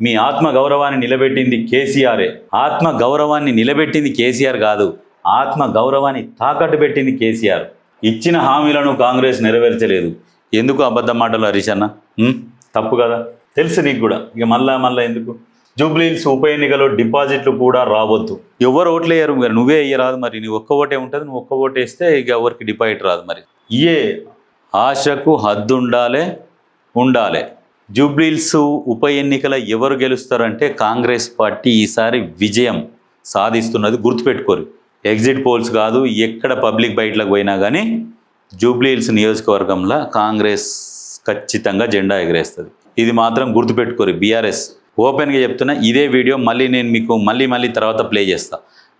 మీ ఆత్మ గౌరవాన్ని నిలబెట్టింది కేసీఆరే. ఆత్మ గౌరవాన్ని నిలబెట్టింది కేసీఆర్ కాదు, ఆత్మ గౌరవాన్ని తాకట్టు పెట్టింది కేసీఆర్. ఇచ్చిన హామీలను కాంగ్రెస్ నెరవేర్చలేదు. ఎందుకు అబద్ధ మాటలు హరీష్ అన్న? తప్పు కదా, తెలుసు నీకు కూడా. ఇక మళ్ళా ఎందుకు? జూబ్లీహిల్స్ ఉప ఎన్నికలో డిపాజిట్లు కూడా రావద్దు. ఎవరు ఓట్లు వేయరు, నువ్వే వేయరాదు. మరి నీ ఒక్క ఓటే ఉంటుంది, నువ్వు ఒక్క ఓటు వేస్తే ఇక ఎవరికి డిపాజిట్ రాదు. మరి ఏ ఆశకు హద్దు ఉండాలి. జూబ్లీహిల్స్ ఉప ఎన్నికల ఎవరు గెలుస్తారంటే కాంగ్రెస్ పార్టీ ఈసారి విజయం సాధిస్తున్నది గుర్తుపెట్టుకోరు. ఎగ్జిట్ పోల్స్ కాదు, ఎక్కడ పబ్లిక్ బయటలకు పోయినా కానీ జూబ్లీహిల్స్ నియోజకవర్గంలో కాంగ్రెస్ ఖచ్చితంగా జెండా ఎగరేస్తుంది. ఇది మాత్రం గుర్తుపెట్టుకోరు. బీఆర్ఎస్ ఓపెన్గా చెప్తున్నా, ఇదే వీడియో మళ్ళీ నేను మీకు మళ్ళీ తర్వాత ప్లే చేస్తా.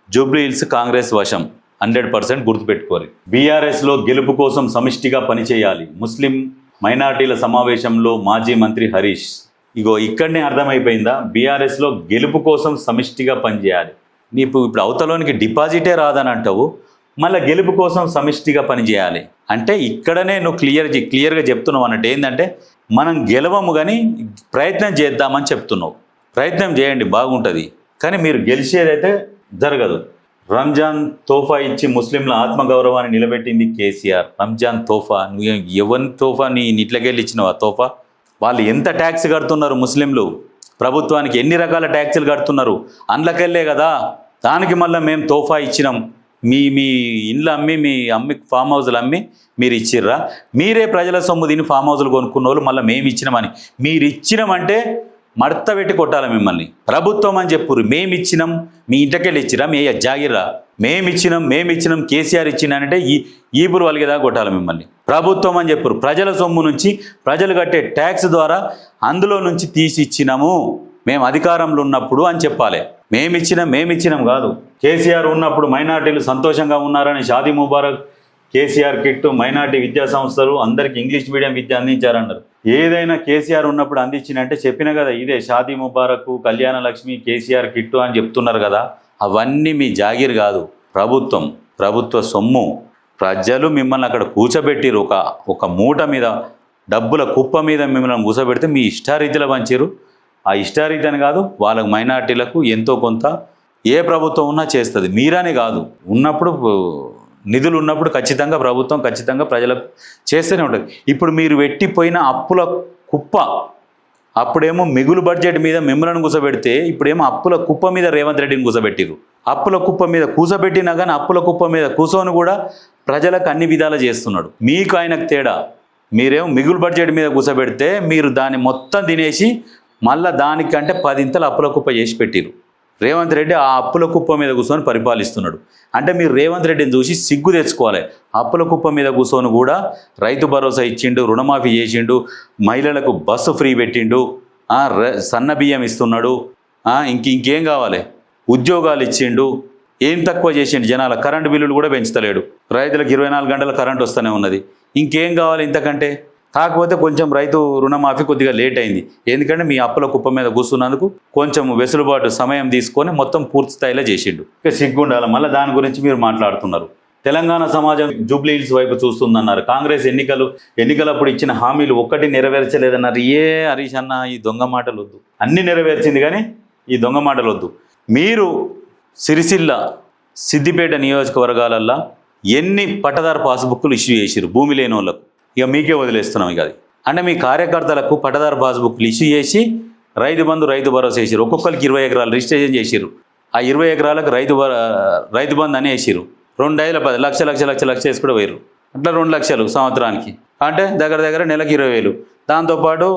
జూబ్లీహిల్స్ కాంగ్రెస్ వశం 100% గుర్తుపెట్టుకోరు. బీఆర్ఎస్లో గెలుపు కోసం సమిష్టిగా పనిచేయాలి. ముస్లిం మైనార్టీల సమావేశంలో మాజీ మంత్రి హరీష్. ఇగో ఇక్కడనే అర్థమైపోయిందా? బీఆర్ఎస్లో గెలుపు కోసం సమిష్టిగా పనిచేయాలి. నీకు ఇప్పుడు అవతలోనికి డిపాజిటే రాదని అంటావు, మళ్ళీ గెలుపు కోసం సమిష్టిగా పనిచేయాలి అంటే ఇక్కడనే నువ్వు క్లియర్గా చెప్తున్నావు అన్నట్టు. ఏంటంటే మనం గెలవము కానీ ప్రయత్నం చేద్దామని చెప్తున్నావు. ప్రయత్నం చేయండి, బాగుంటుంది. కానీ మీరు గెలిచేదైతే జరగదు. రంజాన్ తోఫా ఇచ్చి ముస్లింల ఆత్మగౌరవాన్ని నిలబెట్టింది కేసీఆర్. రంజాన్ తోఫా, నువ్వు ఎవరిని తోఫా నీ ఇంట్లోకెళ్ళి ఇచ్చినావు? ఆ తోఫా వాళ్ళు ఎంత ట్యాక్స్ కడుతున్నారు? ముస్లింలు ప్రభుత్వానికి ఎన్ని రకాల ట్యాక్సులు కడుతున్నారు? అందులోకెళ్ళే కదా. దానికి మళ్ళీ మేము తోఫా ఇచ్చినాం. మీ ఇండ్లు అమ్మి, మీ ఫామ్ హౌస్లు అమ్మి మీరు ఇచ్చిర్రా? మీరే ప్రజల సొమ్ము తిని ఫామ్ హౌస్లు కొనుక్కున్న వాళ్ళు మళ్ళీ మేము ఇచ్చినామని. మీరు ఇచ్చినామంటే మడత పెట్టి కొట్టాలి మిమ్మల్ని. ప్రభుత్వం అని చెప్పురు. మేము ఇచ్చినాం, మీ ఇంటికెళ్ళి ఇచ్చిరా? మీ జాగిర్రా? మేమిచ్చినాం కేసీఆర్ ఇచ్చినానంటే ఈపురు వాళ్ళకిదా కొట్టాలి మిమ్మల్ని. ప్రభుత్వం అని చెప్పురు. ప్రజల సొమ్ము నుంచి, ప్రజలు కట్టే ట్యాక్స్ ద్వారా అందులో నుంచి తీసి ఇచ్చినాము మేము అధికారంలో ఉన్నప్పుడు అని చెప్పాలి. మేమిచ్చినాం కాదు. కేసీఆర్ ఉన్నప్పుడు మైనార్టీలు సంతోషంగా ఉన్నారని షాదీ ముబారక్, కేసీఆర్ కిట్టు, మైనార్టీ విద్యా సంస్థలు అందరికీ ఇంగ్లీష్ మీడియం విద్య అందించారన్నారు. ఏదైనా కేసీఆర్ ఉన్నప్పుడు అందించినంటే చెప్పిన కదా, ఇదే షాదీ ముబారక్, కళ్యాణ లక్ష్మి, కేసీఆర్ కిట్టు అని చెప్తున్నారు కదా. అవన్నీ మీ జాగీర్ కాదు, ప్రభుత్వ సొమ్ము. ప్రజలు మిమ్మల్ని అక్కడ కూర్చోబెట్టిరు. ఒక మూట మీద, డబ్బుల కుప్ప మీద మిమ్మల్ని కూర్చోబెడితే మీ ఇష్టారీతిలో పంచిరు. ఆ ఇష్టారీతి అని కాదు, వాళ్ళకు మైనార్టీలకు ఎంతో కొంత ఏ ప్రభుత్వం ఉన్నా చేస్తుంది. మీరని కాదు, ఉన్నప్పుడు నిధులు ఉన్నప్పుడు ఖచ్చితంగా ప్రభుత్వం ఖచ్చితంగా ప్రజలకు చేస్తూనే ఉంటుంది. ఇప్పుడు మీరు పెట్టిపోయిన అప్పుల కుప్ప, అప్పుడేమో మిగులు బడ్జెట్ మీద మిమ్మల్ని కూర్చోబెడితే ఇప్పుడేమో అప్పుల కుప్ప మీద రేవంత్ రెడ్డిని కూర్చోబెట్టిరు. అప్పుల కుప్ప మీద కూర్చోబెట్టినా కానీ అప్పుల కుప్ప మీద కూర్చొని కూడా ప్రజలకు అన్ని విధాలు చేస్తున్నాడు. మీకు ఆయనకు తేడా. మీరేమో మిగులు బడ్జెట్ మీద కూర్చోబెడితే మీరు దాన్ని మొత్తం తినేసి మళ్ళీ దానికంటే 10 ఇంతలు అప్పుల కుప్ప చేసి పెట్టిరు. రేవంత్ రెడ్డి ఆ అప్పుల కుప్ప మీద కూర్చొని పరిపాలిస్తున్నాడు. అంటే మీరు రేవంత్ రెడ్డిని చూసి సిగ్గు తెచ్చుకోవాలి. అప్పుల కుప్ప మీద కూర్చొని కూడా రైతు భరోసా ఇచ్చిండు, రుణమాఫీ చేసిండు, మహిళలకు బస్సు ఫ్రీ పెట్టిండు, సన్న బియ్యం ఇస్తున్నాడు, ఇంకేం కావాలి, ఉద్యోగాలు ఇచ్చిండు. ఏం తక్కువ చేసిండు? జనాల కరెంటు బిల్లులు కూడా పెంచుతలేడు. రైతులకు 24 గంటల కరెంట్ వస్తూనే ఉన్నది. ఇంకేం కావాలి ఇంతకంటే? కాకపోతే కొంచెం రైతు రుణమాఫీ కొద్దిగా లేట్ అయింది. ఎందుకంటే మీ అప్పుల కుప్ప మీద కూర్చున్నందుకు కొంచెం వెసులుబాటు సమయం తీసుకొని మొత్తం పూర్తి స్థాయిలో చేసిండు. ఇక సిగ్గుండాలి. మళ్ళీ దాని గురించి మీరు మాట్లాడుతున్నారు. తెలంగాణ సమాజం జూబ్లీహిల్స్ వైపు చూస్తుందన్నారు. కాంగ్రెస్ ఎన్నికలప్పుడు ఇచ్చిన హామీలు ఒక్కటి నెరవేర్చలేదన్నారు. హరీష్ అన్న ఈ దొంగ మాటలు వద్దు. అన్నీ నెరవేర్చింది కానీ ఈ దొంగ మాటలు వద్దు. మీరు సిరిసిల్ల, సిద్దిపేట నియోజకవర్గాలల్లో ఎన్ని పట్టదారు పాస్బుక్లు ఇష్యూ చేసిరు భూమి లేని వాళ్ళకు? ఇక మీకే వదిలేస్తున్నాం. ఇక అది అంటే మీ కార్యకర్తలకు పట్టదారు పాస్బుక్లు ఇష్యూ చేసి రైతు భరోసా వేసారు. ఒక్కొక్కరికి 20 ఎకరాలు రిజిస్ట్రేషన్ చేసిరు. ఆ 20 ఎకరాలకు రైతు బంధు అని వేసిరు. 2 ఏళ్ళ 10 లక్ష వేసి కూడా పోయారు. అట్లా 2 లక్షలు సంవత్సరానికి అంటే దగ్గర నెలకు 20,000. దాంతోపాటు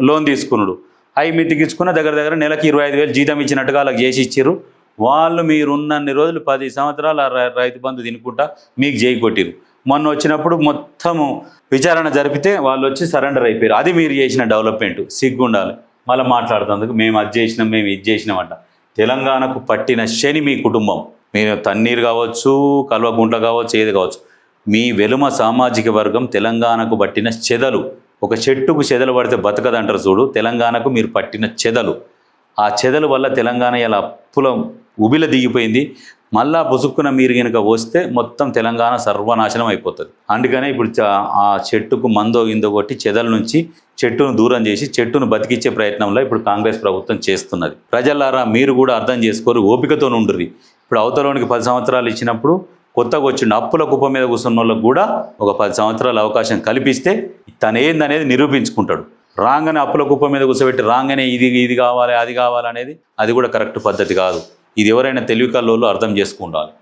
లోన్ తీసుకున్నాడు. అవి మితికించుకున్న దగ్గర నెలకు 25,000 జీతం ఇచ్చినట్టుగా వాళ్ళకి చేసి ఇచ్చిర్రు. వాళ్ళు మీరున్నన్ని రోజులు 10 సంవత్సరాలు రైతు బంధు తినుకుంటా మీకు చేయి కొట్టిరు. మొన్న వచ్చినప్పుడు మొత్తము విచారణ జరిపితే వాళ్ళు వచ్చి సరెండర్ అయిపోయారు. అది మీరు చేసిన డెవలప్మెంట్. సిగ్గుండాలి. మళ్ళీ మాట్లాడుతందుకు మేము అది చేసినాం, మేము ఇది చేసినామంట. తెలంగాణకు పట్టిన శని మీ కుటుంబం. మీరు తన్నీరు కావచ్చు, కల్వకుంట్ల కావచ్చు, ఏది కావచ్చు, మీ వెలుమ సామాజిక వర్గం తెలంగాణకు పట్టిన చెదలు. ఒక చెట్టుకు చెదలు పడితే బతకదంటారు చూడు, తెలంగాణకు మీరు పట్టిన చెదలు. ఆ చెదల వల్ల తెలంగాణ ఇలా అప్పుల ఉబిల దిగిపోయింది. మళ్ళా పుసుక్కున మీరు కనుక వస్తే మొత్తం తెలంగాణ సర్వనాశనం అయిపోతుంది. అందుకనే ఇప్పుడు ఆ చెట్టుకు మందో ఇందో కొట్టి చెదల నుంచి చెట్టును దూరం చేసి చెట్టును బతికిచ్చే ప్రయత్నంలో ఇప్పుడు కాంగ్రెస్ ప్రభుత్వం చేస్తున్నది. ప్రజలారా మీరు కూడా అర్థం చేసుకోరు, ఓపికతో ఉండుర్రి. ఇప్పుడు అవతలోనికి 10 సంవత్సరాలు ఇచ్చినప్పుడు కొత్తగా వచ్చిండు అప్పుల కుప్ప మీద కూర్చున్న వాళ్ళకు కూడా ఒక 10 సంవత్సరాల అవకాశం కల్పిస్తే తనేందనేది నిరూపించుకుంటాడు. రాగానే అప్పుల కుప్ప మీద కూర్చోబెట్టి రాగానే ఇది కావాలి అది కావాలనేది అది కూడా కరెక్ట్ పద్ధతి కాదు. ఇది ఎవరైనా తెలివి కల్లోళ్ళు అర్థం చేసుకుంటారు.